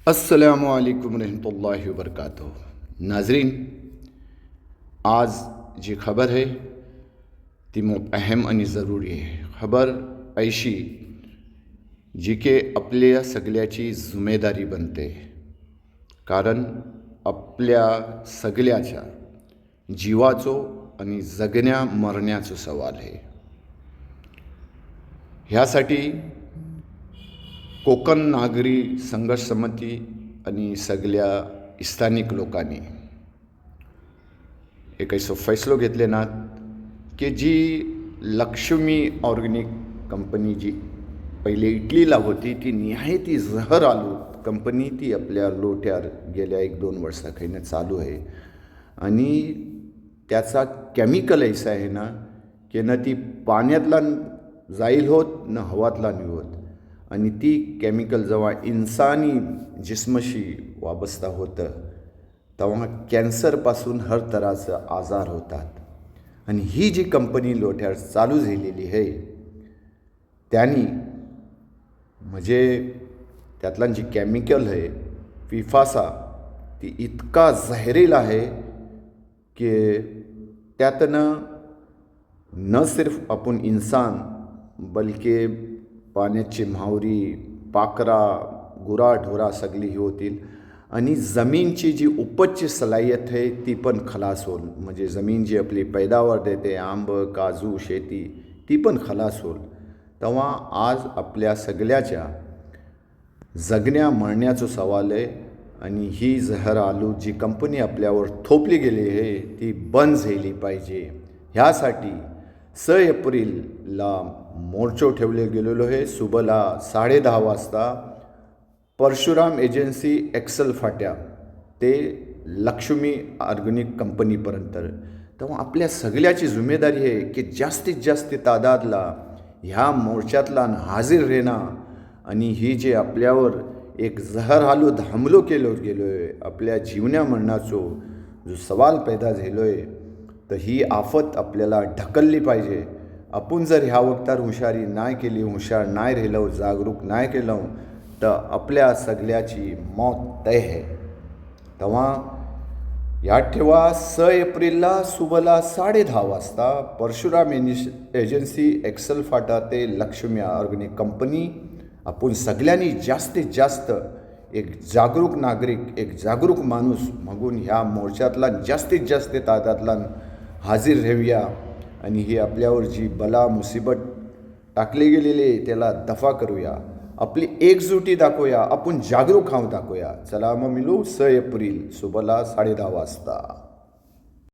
अस्सलामुअलैकुम रहमतुल्लाहि वबरकातुहू। नाजरीन, आज जी खबर है ती खूप अहम आणि ज़रूरी आहे. खबर ऐशी जी के आपल्या सगळ्याची जिम्मेदारी बनते, कारण आपल्या सगळ्याच्या जीवाचो आणि जगण्या मरण्याचो सवाल आहे. ह्यासाठी कोकण नागरी संघर्ष समिती आणि सगळ्या स्थानिक लोकांनी एक ऐसो फैसलो घेतले ना की जी लक्ष्मी ऑर्गॅनिक कंपनी जी पहिले इटलीला होती ती निहायती जहर आलू कंपनी ती आपल्या लोट्यार गेल्या 1-2 वर्षाखायनं चालू आहे. आणि त्याचा केमिकल ऐसा आहे ना की ना ती पाण्यातला जाईल होत न हवातला नाही होत. आणि ती केमिकल जेव्हा इंसानी जिस्मशी वाबस्ता होतं तेव्हा कॅन्सरपासून हर तऱ्हाचं आजार होतात. आणि ही जी कंपनी लोट्यार चालू झालेली आहे त्यांनी म्हणजे त्यातलं जी केमिकल आहे पिफासा ती इतका जहरीला आहे की त्यातनं न सिर्फ आपण इंसान बल्कि पाण्याची म्हावरी, पाकरा, गुराढोरा सगळी ही होतील. आणि जमीनची जी उपजची सलाहियत आहे ती पण खलास होईल. म्हणजे जमीन जी आपली पैदावार देते आंब, काजू, शेती ती पण खलास होईल. तेव्हा आज आपल्या सगळ्याच्या जगण्या मरण्याचा सवाल आहे. आणि ही जहर आलू जी कंपनी आपल्यावर थोपली गेली आहे ती बंद झाली पाहिजे. ह्यासाठी 6 एप्रिलला मोर्चो ठेवले गेलेलो आहे. सुबला 10:30 वाजता परशुराम एजन्सी एक्सेल फाट्या ते लक्ष्मी ऑर्गॅनिक कंपनीपर्यंत. तेव्हा आपल्या सगळ्याची जिम्मेदारी आहे की जास्तीत जास्त तादादला ह्या मोर्चातला हाजीर राहणं. आणि ही जे आपल्यावर एक जहर हालू हमलो केलो गेलो आहे आपल्या जीवना मरणाचो जो सवाल पैदा झालो आहे तर ही आफत आपल्याला ढकलली पाहिजे. आपण जर ह्या वक्तार हुशारी नाही केली, हुशार नाही राहिलो, जागरूक नाही केलं तर आपल्या सगळ्याची मौत तय आहे. तेव्हा याद ठेवा 6 एप्रिलला सुबला 10:30 वाजता परशुराम एजन्सी एक्सेल फाटा ते लक्ष्मी ऑर्गॅनिक कंपनी आपण सगळ्यांनी जास्तीत जास्त एक जागरूक नागरिक, एक जागरूक माणूस म्हणून ह्या मोर्चातला जास्तीत जास्त तादादला हाजीर राहूया. आणि ही आपल्यावर जी बला मुसीबत टाकली गेलेली आहे त्याला दफा करूया. आपली एकजुटी दाखवूया, आपण जागरूक हाव दाखवूया. चला मग मिळू 6 एप्रिल सुबला 10:30 वाजता.